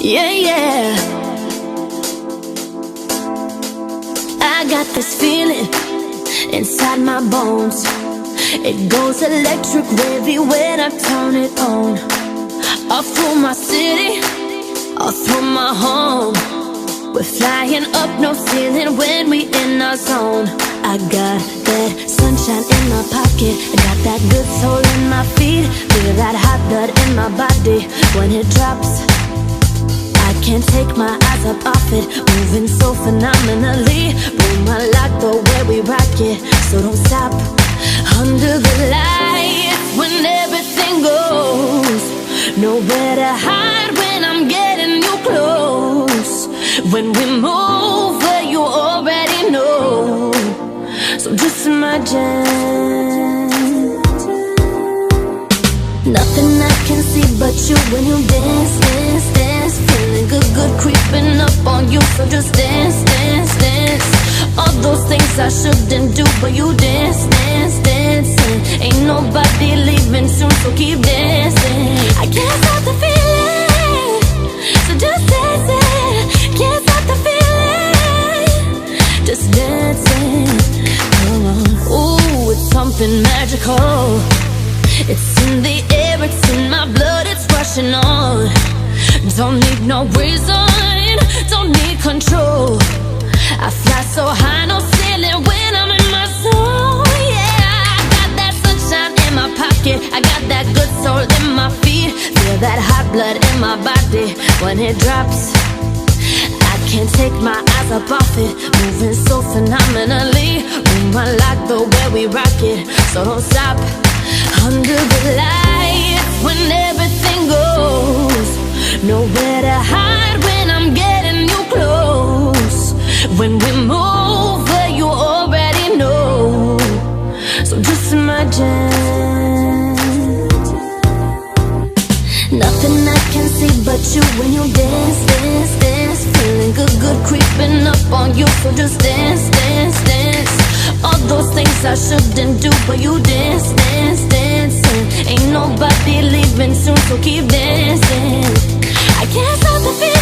Yeah, yeah. I got this feeling inside my bones. It goes electric wavy when I turn it on. All through my city, all through my home. We're flying up, no ceiling when we in our zone. I got that sunshine in my pocket, I got that good soul in my feet. Feel that hot blood in my body when it drops. I can't take my eyes up off it, moving so phenomenally. Boom, I like the way we rock it, so don't stop. Under the lights when everything goes, nowhere to hide when I'm getting you close. When we move where you already know, so just imagine. Nothing I can see but you when you dance, dance, dance. Feeling good, good creeping up on you, so just dance, dance, dance. All those things I shouldn't do, but you dance, dance, dancing. Ain't nobody leaving soon, so keep dancing. I can't stop the feeling, so just dancing. Can't stop the feeling, just dancing. Come on. Ooh, it's something magical. It's in the air, it's in my blood, it's rushing on. Don't need no reason, don't need control. I fly so high, no ceiling when I'm in my zone. Yeah, I got that sunshine in my pocket, I got that good soul in my feet. Feel that hot blood in my body when it drops. I can't take my eyes up off it, moving so phenomenally. Boom, I like the way we rock it, so don't stop. Under the lights when everything goes, nowhere to hide when I'm getting you close. When we move where you already know, so just imagine. Nothing I can see but you when you dance, dance, dance. Feeling good, good creeping up on you, so just dance, dance, dance. All those things I shouldn't do, but you dance, dance, dancing. Ain't nobody leaving soon, so keep dancing. I can't stop the feeling.